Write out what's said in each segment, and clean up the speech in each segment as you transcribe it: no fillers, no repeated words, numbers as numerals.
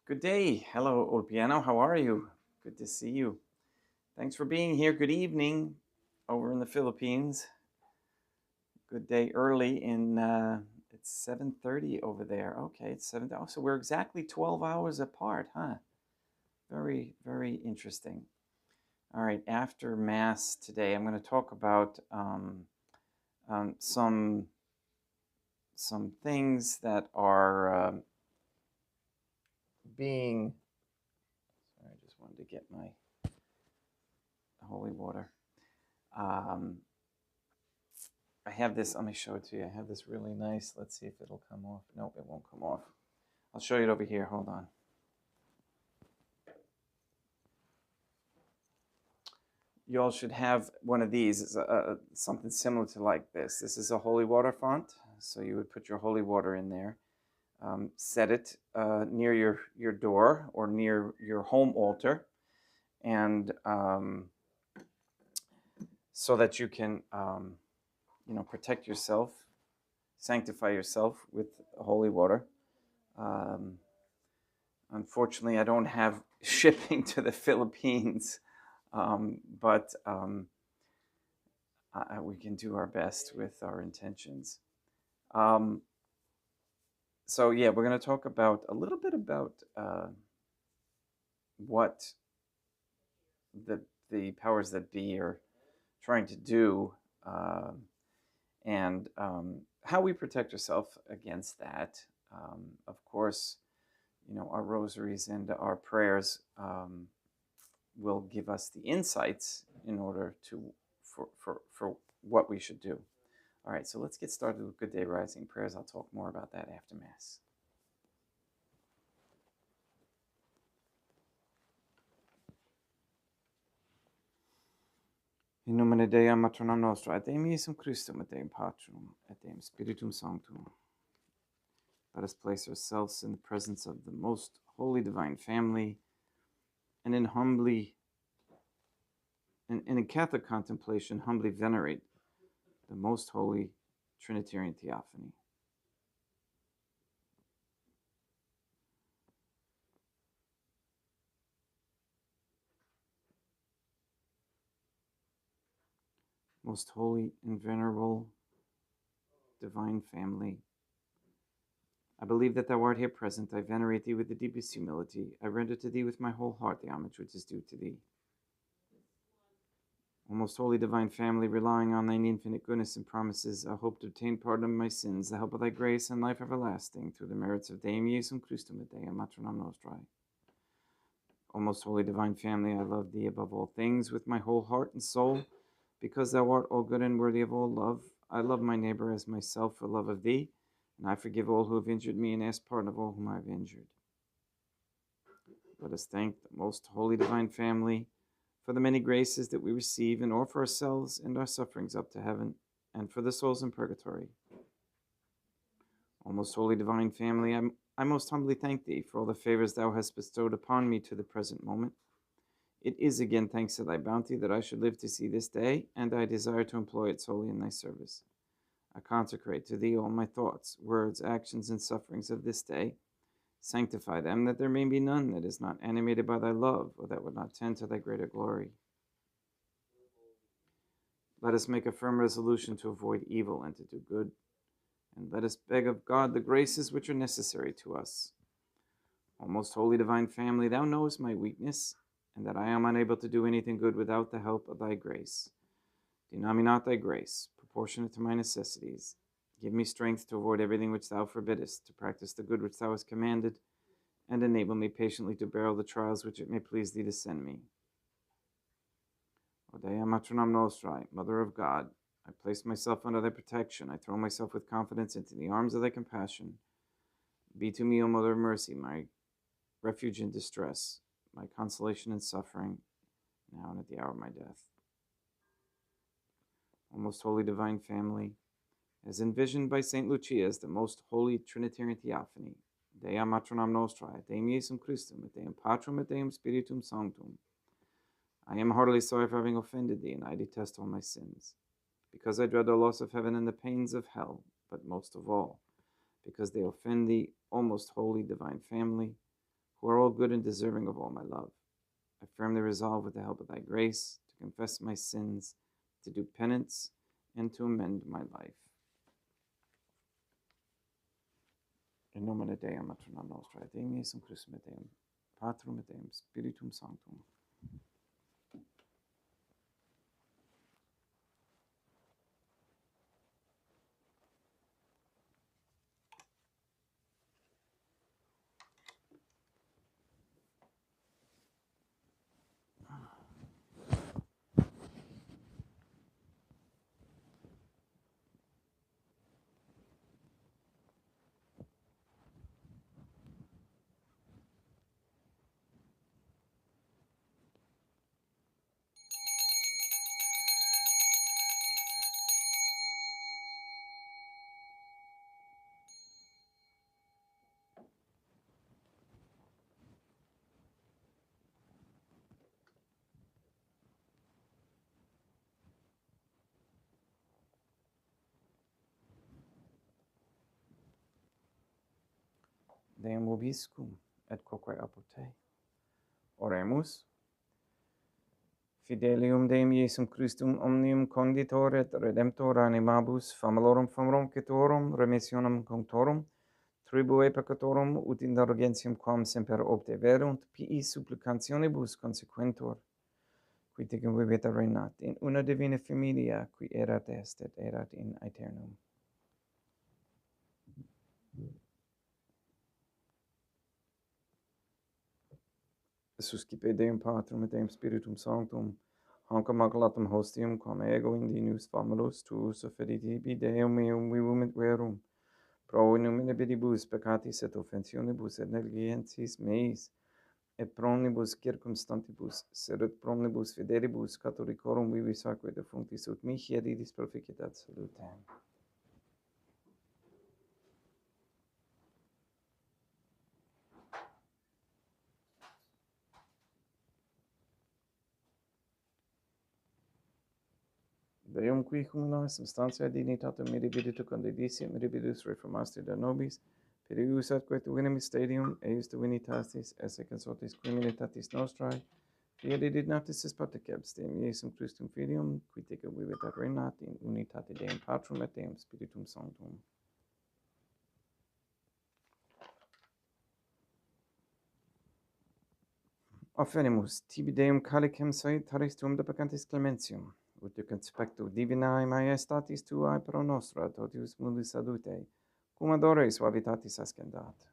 Good day. Hello, old piano. How are you? Good to see you. Thanks for being here. Good evening over in the Philippines. Good day early it's 7:30 over there. Okay, it's 7. Oh, so we're exactly 12 hours apart, huh? Very, very interesting. All right, after Mass today, I'm going to talk about some things that are being. Sorry, I just wanted to get my holy water. I have this, let me show it to you. I have this really nice, let's see if it'll come off. Nope, it won't come off. I'll show you it over here, hold on. You all should have one of these. It's something similar to like this. This is a holy water font, so you would put your holy water in there. Set it near your door or near your home altar, and so that you can protect yourself, sanctify yourself with holy water. Unfortunately, I don't have shipping to the Philippines, but we can do our best with our intentions. So yeah, we're going to talk about a little bit about what the powers that be are trying to do, and how we protect ourselves against that. Of course, our rosaries and our prayers will give us the insights in order for what we should do. All right, so let's get started with Good Day Rising prayers. I'll talk more about that after Mass. In nomine Dei, matronam nostra, et Deum Iesum Christum, et Deum Patrum, et Deum Spiritum Sanctum. Let us place ourselves in the presence of the most holy divine family, and in a Catholic contemplation, humbly venerate the most holy Trinitarian Theophany. Most holy and venerable divine family, I believe that thou art here present. I venerate thee with the deepest humility. I render to thee with my whole heart the homage which is due to thee. O most holy divine family, relying on thine infinite goodness and promises, I hope to obtain pardon of my sins, the help of thy grace and life everlasting, through the merits of Deum Iesum Christum et Deum Matronam Nostrae. O most holy divine family, I love thee above all things with my whole heart and soul, because thou art all good and worthy of all love. I love my neighbor as myself for love of thee, and I forgive all who have injured me and ask pardon of all whom I have injured. Let us thank the most holy divine family for the many graces that we receive and offer ourselves and our sufferings up to heaven, and for the souls in purgatory. O most holy divine family, I most humbly thank thee for all the favors thou hast bestowed upon me to the present moment. It is again thanks to thy bounty that I should live to see this day, and I desire to employ it solely in thy service. I consecrate to thee all my thoughts, words, actions, and sufferings of this day. Sanctify them, that there may be none that is not animated by thy love, or that would not tend to thy greater glory. Let us make a firm resolution to avoid evil and to do good, and let us beg of God the graces which are necessary to us. O most holy divine family, thou knowest my weakness, and that I am unable to do anything good without the help of thy grace. Deny me not thy grace, proportionate to my necessities. Give me strength to avoid everything which thou forbiddest, to practice the good which thou hast commanded, and enable me patiently to bear all the trials which it may please thee to send me. O Dea Matronam Nostrae, Mother of God, I place myself under thy protection. I throw myself with confidence into the arms of thy compassion. Be to me, O Mother of Mercy, my refuge in distress, my consolation in suffering, now and at the hour of my death. O most holy divine family, as envisioned by St. Lucia as the most holy Trinitarian Theophany, Dea Matronam Nostrae, et Deum Iesum Christum, et Deum Patrum, et Deum Spiritum Sanctum. I am heartily sorry for having offended thee, and I detest all my sins, because I dread the loss of heaven and the pains of hell, but most of all, because they offend thee, O most holy divine family. who are all good and deserving of all my love. I firmly resolve, with the help of thy grace, to confess my sins, to do penance, and to amend my life. In nomine Dei, Matrona Nostra, et Dei Jesum Christum, et Deum Patrum, et Deum Spiritum Sanctum. Deum vobiscum, et quoque apud te. Oremus. Fidelium Deum Jesum Christum omnium conditor et redemptor animabus, famalorum cetorum, remissionem contorum, tribue peccatorum, ut indulgentiam quam semper opte verunt, pii supplicationibus consequentur, qui tecum vivit reinat in una divina familia, qui erat est et erat in aeternum. Suscipe Deum Patrum et Deum Spiritum Sanctum, hanc immaculatum hostium, quam ego indinius famulus tuus offeritibi Deum meum vivum et verum, pro in nomine pedibus peccatis et offensionibus et negligentis meis, et promnibus circumstantibus, sed et promnibus fidelibus catholicorum vivis aquae defunctis ut mihi edidis proficitat salutem. Deum qui humana substantia dignitatem mirabilitu condidissi, mirabilis reformasti da nobis, perius atque divinem mysterium, eius divinitatis, esse consortis criminitatis nostrae, fiat dignatis is partecebs Deum Jesum Christum Filium, qui tecum vivit et reinat in unitate Deum Patrum et Deum Spiritum Sanctum. Offenimus tibi Deum calicem salutaris tuum de peccantis clementium, ut de conspectu divinae majestatis tuae pro nostra totius mundus salute, cum adore suavitatis ascendat.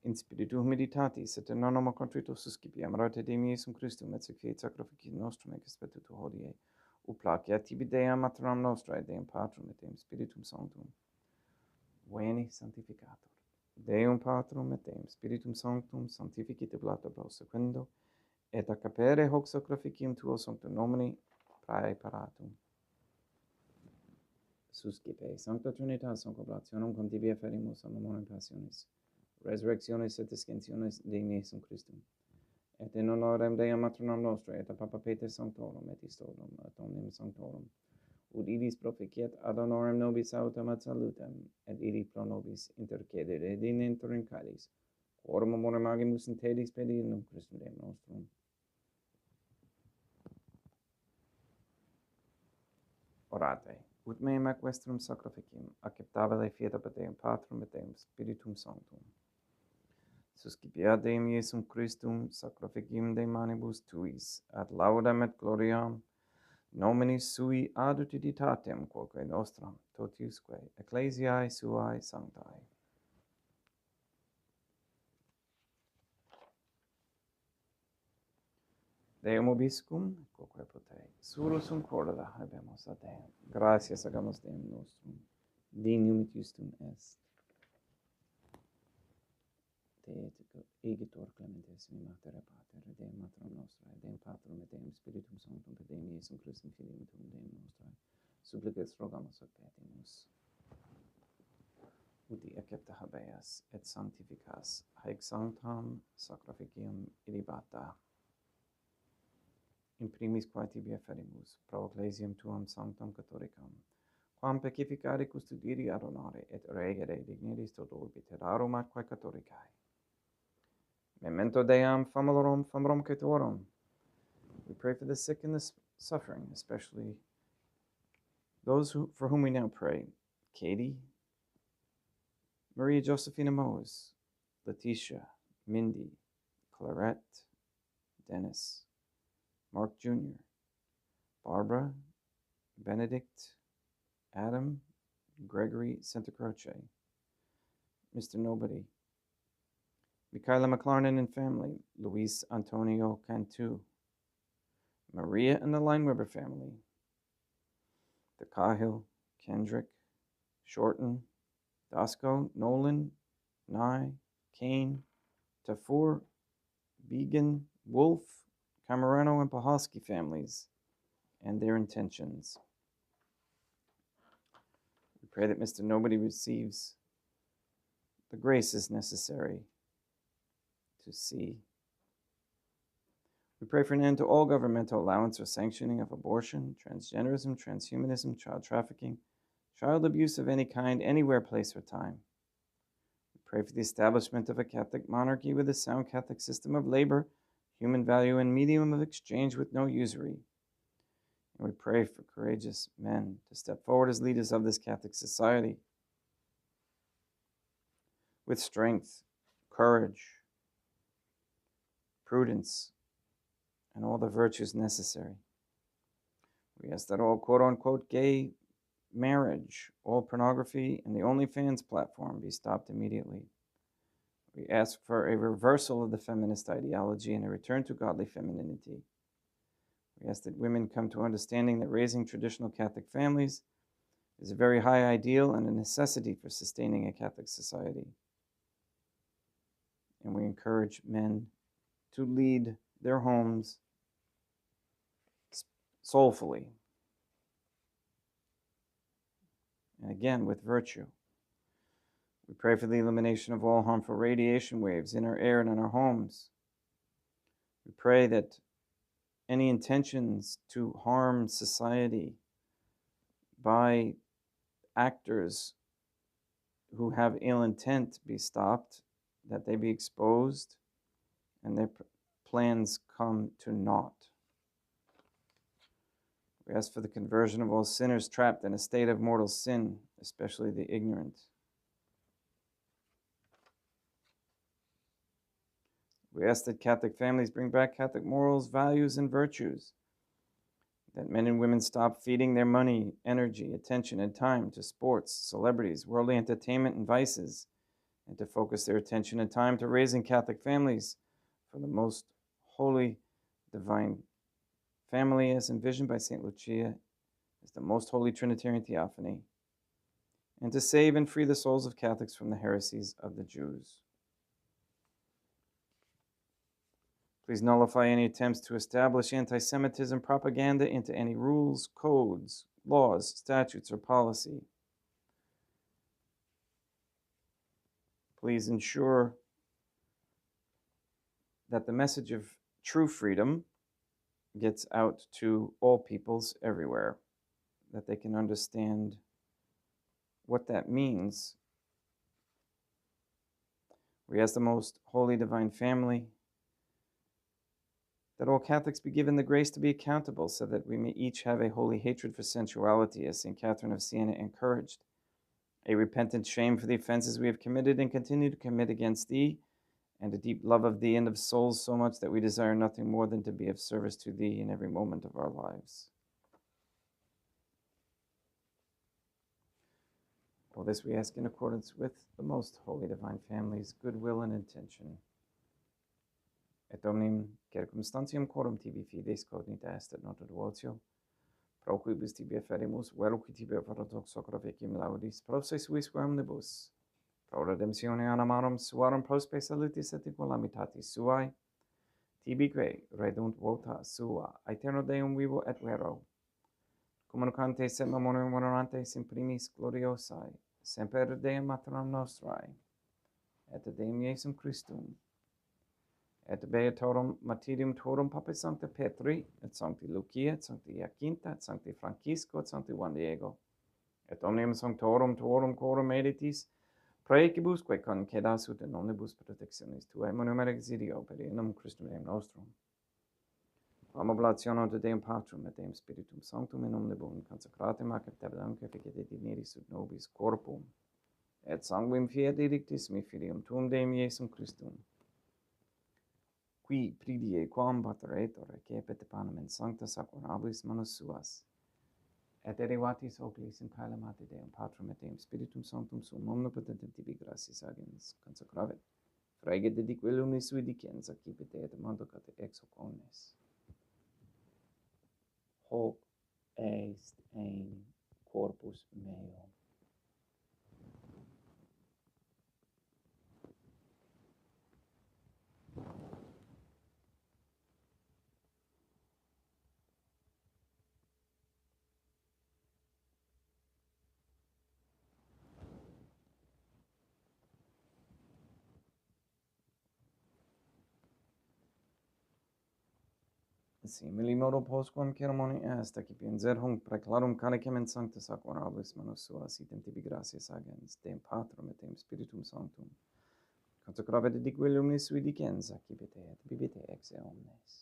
In spiritu humilitatis et in animo contrito suscipiam rate Deum Jesum Christum et sacrificium sacrificium nostrum et expetutu hodie, ut placeat tibi Deum maternam nostra et Deum Patrum et Deum Spiritum Sanctum. Veni sanctificator. Deum Patrum et Deum Spiritum Sanctum sanctificite blatabro sequendo, et a capere hoc sacrificium tuo sanctum nomini praeparatum. Suscipe Sancta Trinitas concobrationem cum tibi afferimus a memoriam passionis, resurrectionis et ascensionis Deum Jesum Christum, et in honorem Deum maternam nostra, et a Papa Peter Sanctorum, et Istorum, et omnium Sanctorum, ut idis proficiat ad honorem nobis autem ad salutem, et idi pro nobis intercedere et in interim caelis, quorum memoriam agimus in tedis pedinum Christum Deum nostrum. Orate, ut meam ac vestrum sacrificium, acceptabile fiat ab Deum Patrum et Deum Spiritum Sanctum. Suscipiat Deum Jesum Christum sacrificium de manibus tuis, ad laudem et gloriam nominis sui ad utilitatem quoque nostram, totiusque ecclesiae suae sanctae. Deum obiscum, quoque pote, surus un corda habemus a Deum. Gratias agamus Deum nostrum, dignum et justum est. Te et egitor clementes mi mater et pater, et Deum maternam nostra, et Deum Patrum et Deum Spiritum Sanctum, et Deum Jesum Christum Filium tuum Deum nostra, supplices rogamus ad petimus. Uti accepta habeas, et sanctificas, haec sanctam sacrificium ilibata. in primis quae tibi afferimus, pro ecclesiam tuam sanctam catholicam, quam pacificare custodiri ad honore et regere digniris toto obiterarum atque catholicae. Memento Deam famorum caetorum. We pray for the sick and the suffering, especially those for whom we now pray. Katie, Maria Josephina Mose, Letitia, Mindy, Clarette, Dennis, Mark Jr., Barbara, Benedict, Adam, Gregory Santa Croce, Mr. Nobody, Michaela McLarnon and family, Luis Antonio Cantu, Maria and the Lineweber family, the Cahill, Kendrick, Shorten, Dasco, Nolan, Nye, Kane, Tafur, Began, Wolf, Camerano, and Pahalski families and their intentions. We pray that Mr. Nobody receives the graces necessary to see. We pray for an end to all governmental allowance or sanctioning of abortion, transgenderism, transhumanism, child trafficking, child abuse of any kind, anywhere, place, or time. We pray for the establishment of a Catholic monarchy with a sound Catholic system of labor, human value, and medium of exchange with no usury. And we pray for courageous men to step forward as leaders of this Catholic society with strength, courage, prudence, and all the virtues necessary. We ask that all quote-unquote gay marriage, all pornography, and the OnlyFans platform be stopped immediately. We ask for a reversal of the feminist ideology and a return to godly femininity. We ask that women come to understanding that raising traditional Catholic families is a very high ideal and a necessity for sustaining a Catholic society. And we encourage men to lead their homes soulfully, and again with virtue. We pray for the elimination of all harmful radiation waves in our air and in our homes. We pray that any intentions to harm society by actors who have ill intent be stopped, that they be exposed, and their plans come to naught. We ask for the conversion of all sinners trapped in a state of mortal sin, especially the ignorant. We ask that Catholic families bring back Catholic morals, values, and virtues, that men and women stop feeding their money, energy, attention, and time to sports, celebrities, worldly entertainment, and vices, and to focus their attention and time to raising Catholic families for the most holy, divine family as envisioned by St. Lucia as the most holy Trinitarian Theophany, and to save and free the souls of Catholics from the heresies of the Jews. Please nullify any attempts to establish anti-Semitism propaganda into any rules, codes, laws, statutes, or policy. Please ensure that the message of true freedom gets out to all peoples everywhere, that they can understand what that means. We ask the most holy divine family that all Catholics be given the grace to be accountable, so that we may each have a holy hatred for sensuality, as St. Catherine of Siena encouraged, a repentant shame for the offenses we have committed and continue to commit against thee, and a deep love of thee and of souls, so much that we desire nothing more than to be of service to thee in every moment of our lives. All this we ask in accordance with the most holy divine family's goodwill and intention. Et omnium circumstantium quorum tibi fides cognita est et nota devotio, pro quibus tibi afferimus, vero qui tibi paradox socra vecium laudis, pro se suis omnibus, pro redemptione animarum suarum prospe salutis et equalamitatis suae, tibi quae redunt vota sua, aeterno Deum vivo et vero, communicantes et memoriam honorantes in primis gloriosae, semper Deum maternam nostrae, et Deum Iesum Christum, et beatorum martyrium tuorum Papa Sancta Petri, et Sancti Lucia, et Sancti Jacinta, et Sancti Francisco, et Sancti Juan Diego, et omnium sanctorum tuorum quorum meditis, praecibus quae concedas ut in omnibus protectionis tuae monumer exidio per inum Christum Deum nostrum. Quam oblationem de Deum Patrum et Deum Spiritum Sanctum in omnibus consecratem acceptabile efficite dineris ut nobis corpum, et sanguinem fiat edictissimi Filium tuum Deum Iesum Christum, qui pridie quam pateretur recepit panem in sancta sacramentablis manus suas, et derivatis oculis in caelamate Deum Patrum et Deum Spiritum Sanctum sum omnipotentem tibi gratias agens consecravit, frege dedique lumis sui dicens accipit et manducat ex hoc omnes. Hoc est ein corpus meum. Simili modo postquam ceremoni est, accipiens hunc praeclarum calicem in sancta sacramentablis manus suas, item tibi gratias agens, Deum Patrum et Deum Spiritum Sanctum, consecravit dedique lumis sui dicens accipite et bibite ex omnes.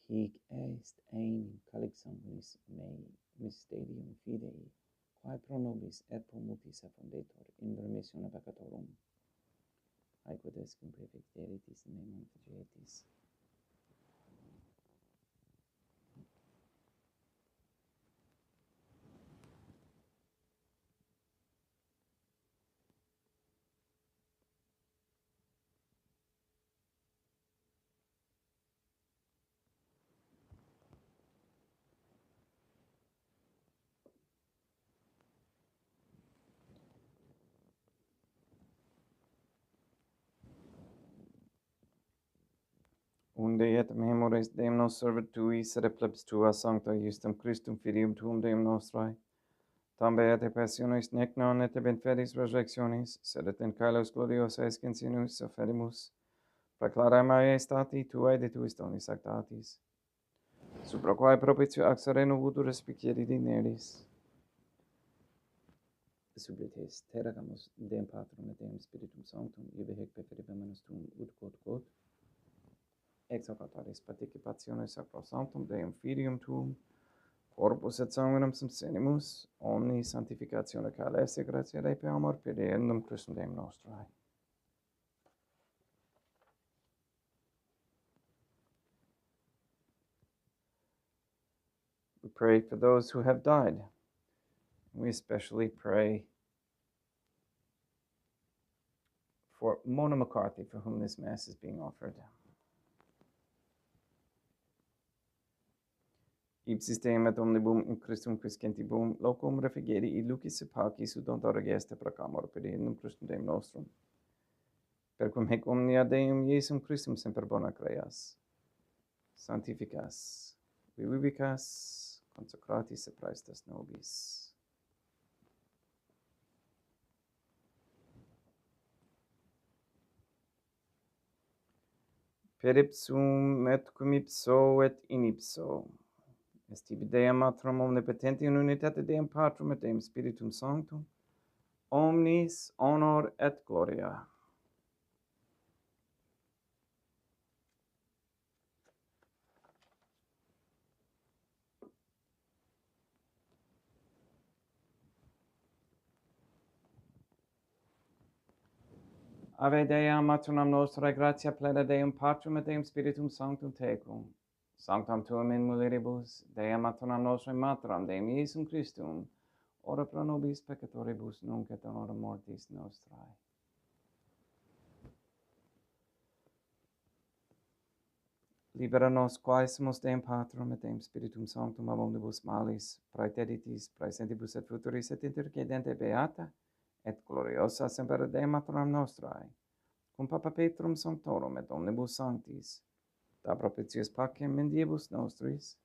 Hic est ein calix sanguinis mei mysterium fidei, quae pro nobis et pro multis effundetur in remissione peccatorum, aequo des cum prefecteritis in me manifietis. Unde et memores Deum nos servet tui, sed plebs tua sancta justum Christum Filium tuum Deum nostrae, tambe et passionis nec non et benfedis resurrectionis, sed et in caelos gloriosa escensionus offerimus, praeclara maiestati tuae de tuis donis actatis, supra quae propitio axareno vutur respicieri dineris. Sublites terramus Deum Patrum et Deum Spiritum Sanctum, ibi hec preferibimus tuum ut quod, ex hoc autaris participationis sacro sanctum Deum Filium tuum, corpus et sanguinem subsenimus, omni sanctificatione calesse gratia Dei per amor per Deum Christum Deum nostrae. We pray for those who have died. We especially pray for Mona McCarthy, for whom this Mass is being offered. Ipsis Deum et omnibum in Christum quiscentibum locum refugeri lucis et pacis ut dontora gesta proclamor per Deum Christum Deum nostrum. Per quum hec omnia Deum Iesum Christum semper bona creas, sanctificas, vivibicas, consecratis et praestas nobis. Per ipsum et cum ipso et in ipso, est tibi Deum Matrum omnipotenti in unitate Deum Patrum et Deum Spiritum Sanctum, omnis honor et gloria. Ave Dea maternam nostrae, gratia plena Deum Patrum et Deum Spiritum Sanctum tecum. Sanctam tuum in mulieribus, Dea maternam nostrae materam Deum Iesum Christum, ora pro nobis peccatoribus nunc et in hora mortis nostrae. Libera nos quaesimus Deum Patrum et Deum Spiritum Sanctum ab omnibus malis, praeteditis, praesentibus et futuris et intercedente beata, et gloriosa semper Deum maternam nostrae, cum Papa Petrum Sanctorum et omnibus sanctis, da propitius pacem in diebus nostris,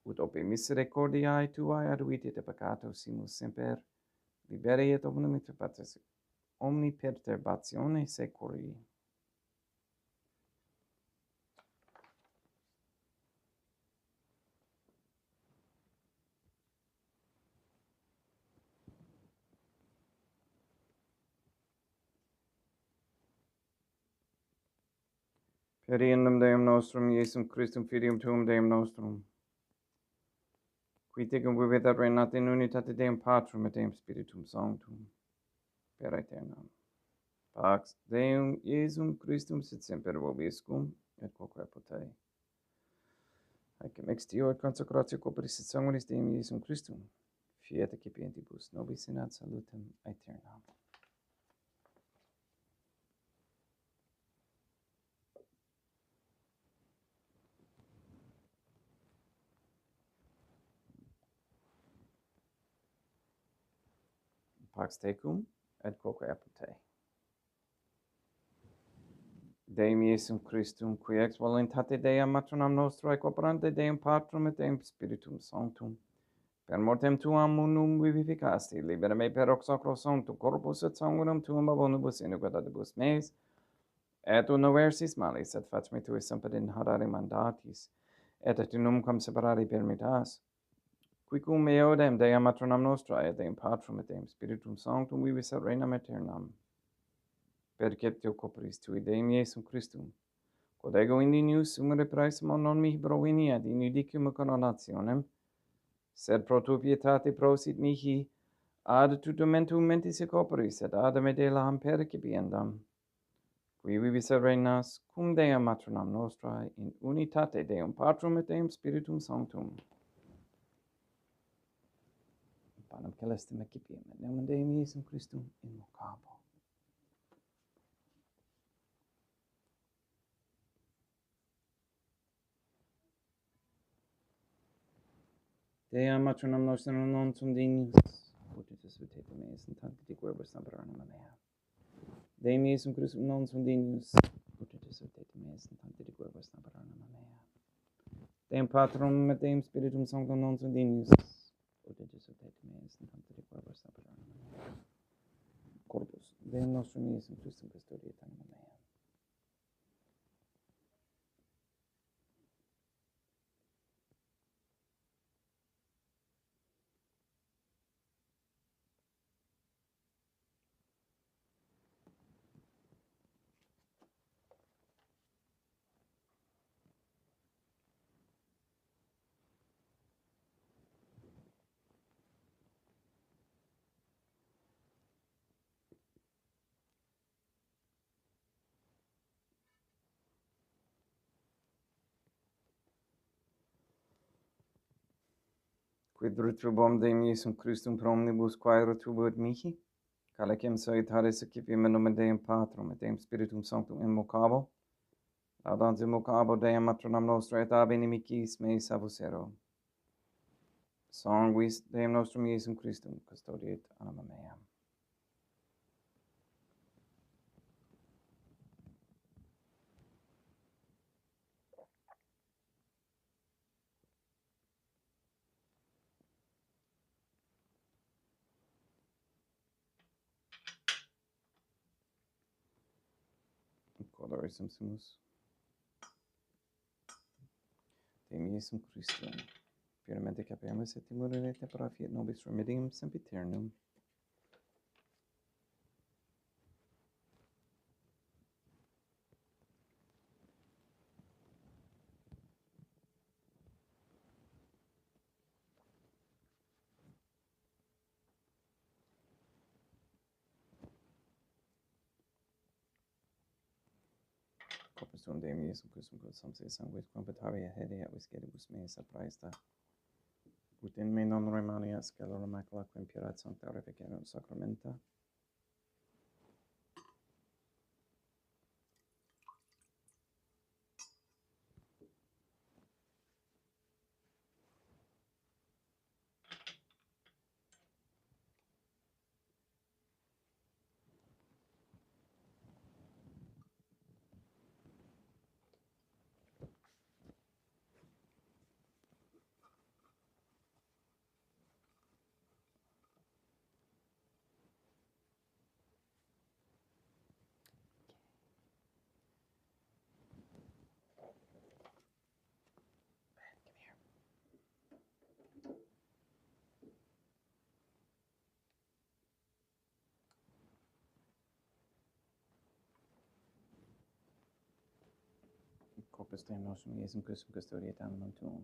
ut ope misericordiae tuae aduiti et peccato simus semper, liberi et omnum patres omni perturbazione securi. Per indum Deum nostrum, Iesum Christum, Filium Tuum, Deum nostrum, qui tecum vivit et reinat in unitate Deum Patrum et Deum Spiritum Sanctum, per aeternam. Pax Deum Iesum Christum sit semper vobiscum, et quoque potei. Haec extio et consecratio corporis et sanguinis Deum Iesum Christum, fiat excipientibus nobis in ad salutem aeternam. Pax tecum et quoque potei. Deum Iesum Christum, qui ex voluntate Dei matronam nostrae cooperante Deum Patrum et Deum Spiritum Sanctum, per mortem tuam unum vivificasti, libera me per hoc sacro sanctum corpus et sanguinum tuum abonibus iniquitatibus meis, et universis malis, et fac me tui semper in harare mandatis, et numquam separari permittas, qui cum eodem Dei matronam nostrae et Deum Patrum et Deum Spiritum Sanctum vivis et regnam aeternam, perceptio corporis tui Deum Iesum Christum, quod ego indinius sumere praesimo non mihi provini ad inudicium coronationem, sed pro tua pietate prosit mihi ad tutumentum mentis et corporis et ad me delam percipiendam, qui vivis et regnas cum Deum matronam nostrae in unitate Deum Patrum et Deum Spiritum Sanctum. Panem celestem excipiem et nomen Deum Iesum Christum invocabo. Deum matronam nostrum non sum dignus, ut suscitete meis in tanti quibus naberanum mea. Deum Iesum Christum non sum dignus, ut suscitete meis in tanti quibus naberanum mea. Deum Patrum et Deum Spiritum Sanctum non sum dignus, ut suscitete meis in tanti quibus naberanum mea. Corpus Deum nostrum Iesum Christum custodiet anima mea. Quid retrubum Deum Iesum Christum pro omnibus quae retribuit mihi? Calicem salutaris excipiem in nomen Deum Patrum et Deum Spiritum Sanctum invocabo, laudans invocabo Deum matronam nostrae et ab inimicis meis avusero. Sanguis Deum nostrum Iesum Christum custodiet anima mea. Coloris sumus Deum Iesum Christum, puramente capemus et timore tempora fiat nobis remedium sempiternum. Corpus tuum Deum Iesum Christum quod samse sanguis competaria hede et visceribus meis apraesta, ut in me non remanias scalera macula quem purat sancta reficerum sacramenta. Corpus Deum nostrum, Iesum Christum custodiatam non tuum.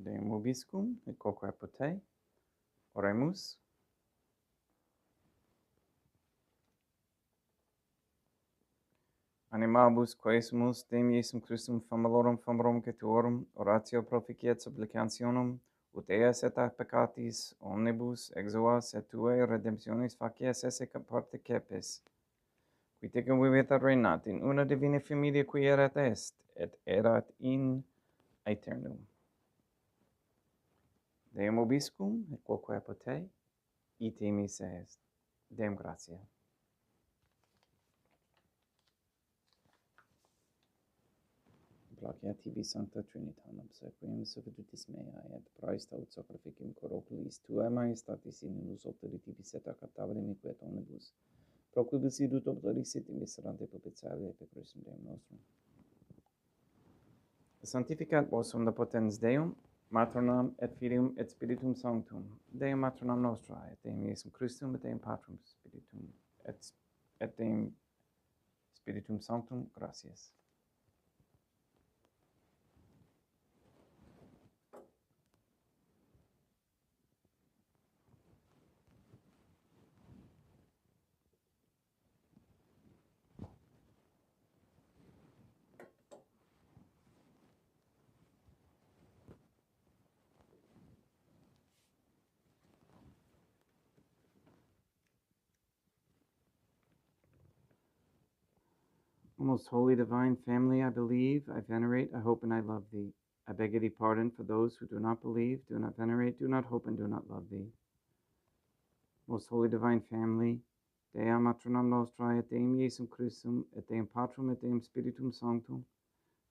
Deum vobiscum, et quoque apotei, oremus. Animabus quaesimus Deum Iesum Christum famalorum cetuorum, oratio proficiat supplicationum, ut eas et a peccatis omnibus exuas et tuae redemptionis facies esse parte cepes, qui tecum vivit et reinat in una divina familia qui erat est, et erat in aeternum. Deum vobiscum, et quoque apotei, ite missa est. Deum gratia. Placia tibi sancta Trinitam obsequium suffitutis meae, et praesta ut sacrificium coroculis tuae majestatis in nus opteri tibi seta captabile miquet omnibus, pro quibus idut opteri sit in miserante propitiae per Christum Deum nostrum. Sanctificat vos omnipotens Deum, Matronam et Filium et Spiritum Sanctum, Deum Matronam nostra, et Deum Iesum Christum, et Deum Patrum Spiritum, et Deum Spiritum Sanctum, gratias. Most holy divine family, I believe, I venerate, I hope, and I love thee. I beg of thee pardon for those who do not believe, do not venerate, do not hope, and do not love thee. Most holy divine family, Dea Matronam Nostrae, et Deum Iesum Christum, et Deum Patrum, et Deum Spiritum Sanctum,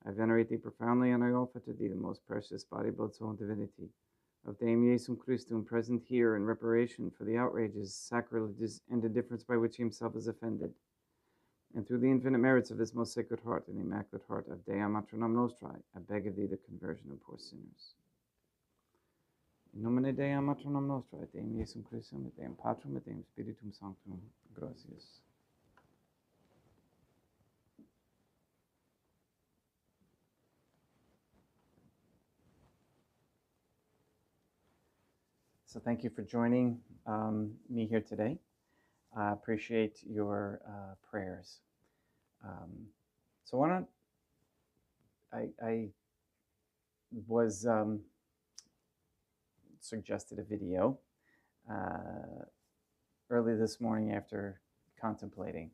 I venerate thee profoundly, and I offer to thee the most precious body, blood, soul, and divinity of Deum Iesum Christum, present here in reparation for the outrages, sacrileges, and indifference by which he himself is offended, and through the infinite merits of his most sacred heart and the immaculate heart of Dea Matronam Nostrae, I beg of thee the conversion of poor sinners. In nomine Dei Matronam Nostrae, et Deum Iesum Christum, et Deum Patrum, et Deum Spiritum Sanctum, gratias. So thank you for joining me here today. I appreciate your prayers. So why don't I was suggested a video early this morning after contemplating,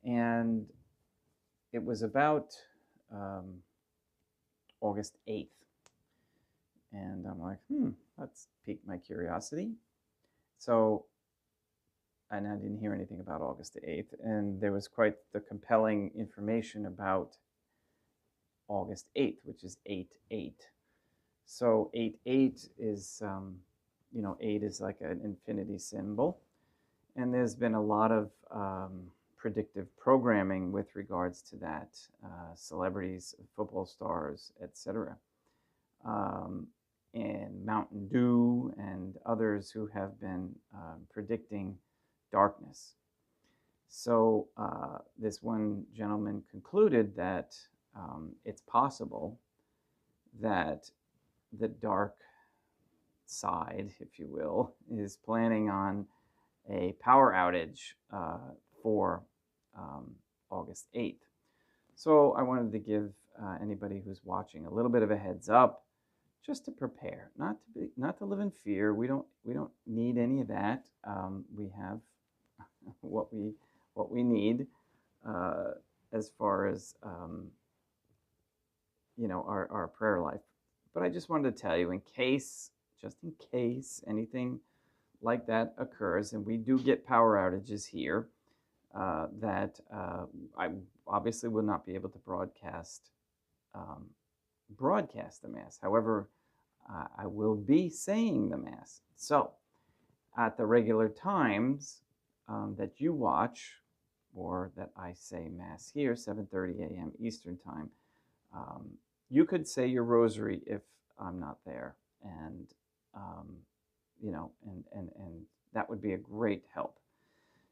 and it was about August 8th, and I'm like, that's piqued my curiosity. So, and I didn't hear anything about August 8th, and there was quite the compelling information about August 8th, which is 8-8. So 8-8 is, 8 is like an infinity symbol. And there's been a lot of predictive programming with regards to that, celebrities, football stars, etc. And Mountain Dew and others who have been predicting darkness. So this one gentleman concluded that it's possible that the dark side, if you will, is planning on a power outage for August 8th. So I wanted to give anybody who's watching a little bit of a heads up, just to prepare, not to live in fear. We don't need any of that. We have what we need as far as our prayer life. But I just wanted to tell you, just in case anything like that occurs, and we do get power outages here, that I obviously will not be able to broadcast the Mass. However, I will be saying the Mass. So, at the regular times that you watch, or that I say Mass here, 7:30 a.m. Eastern Time, you could say your rosary if I'm not there, and and that would be a great help.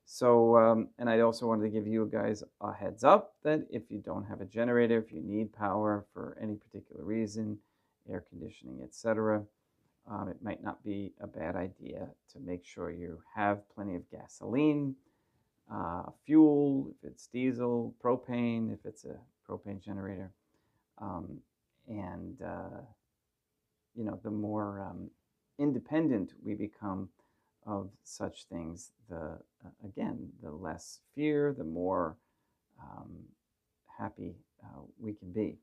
So, and I also wanted to give you guys a heads up that if you don't have a generator, if you need power for any particular reason, air conditioning, etc., it might not be a bad idea to make sure you have plenty of gasoline, fuel, if it's diesel, propane, if it's a propane generator. And the more independent we become of such things, the less fear, the more happy we can be.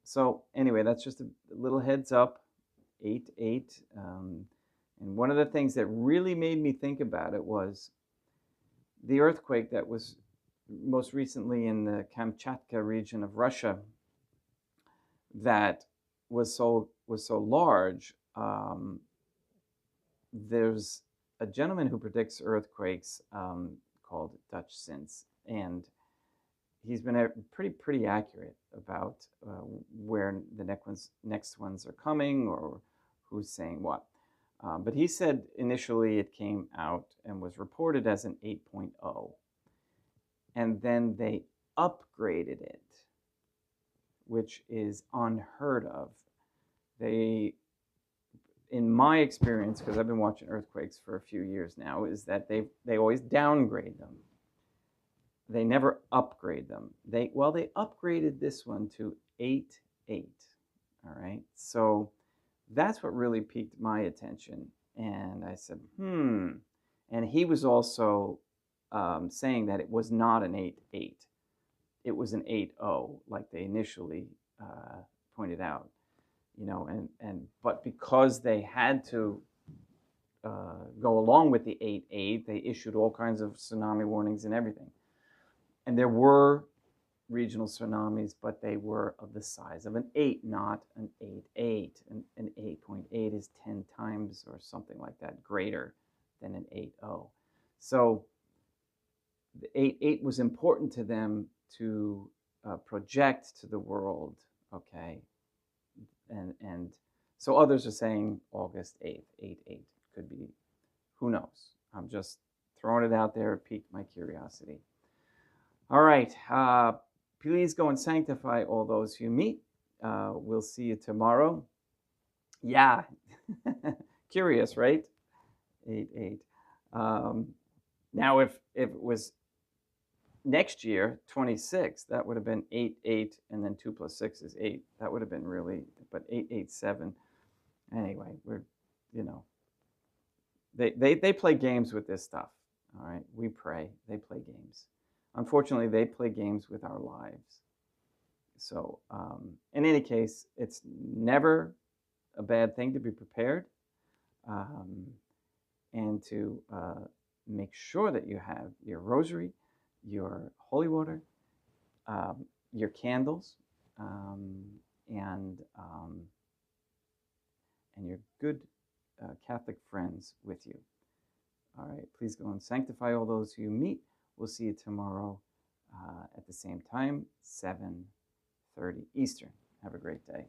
So anyway, that's just a little heads up, 8/8. And one of the things that really made me think about it was the earthquake that was most recently in the Kamchatka region of Russia, that was so large. There's a gentleman who predicts earthquakes called Dutch Sins, and he's been pretty accurate about where the next ones are coming, or who's saying what. But he said initially it came out and was reported as an 8.0, and then they upgraded it, which is unheard of. In my experience, because I've been watching earthquakes for a few years now, is that they always downgrade them. They never upgrade them. They upgraded this one to 8.8. All right, so that's what really piqued my attention, and I said, And he was also saying that it was not an 8.8. It was an 8.0, like they initially pointed out. But because they had to go along with the 8.8, they issued all kinds of tsunami warnings and everything. And there were regional tsunamis, but they were of the size of an 8, not an 8.8. An 8.8 is 10 times or something like that greater than an 8.0. So the 8.8 was important to them to project to the world, okay? And so others are saying August 8th, 8/8. Could be, who knows? I'm just throwing it out there. It piqued my curiosity. All right. Please go and sanctify all those you meet. We'll see you tomorrow. Yeah. Curious, right? 8/8. Now, if it was next year, 26, that would have been 8/8, and then 2 plus 6 is 8. That would have been really, but 8/8/7. Anyway, they play games with this stuff. All right, we pray. They play games. Unfortunately, they play games with our lives. So, in any case, it's never a bad thing to be prepared, and to make sure that you have your rosary, your holy water, your candles, and your good Catholic friends with you. All right, please go and sanctify all those who you meet. We'll see you tomorrow at the same time, 7:30 Eastern. Have a great day.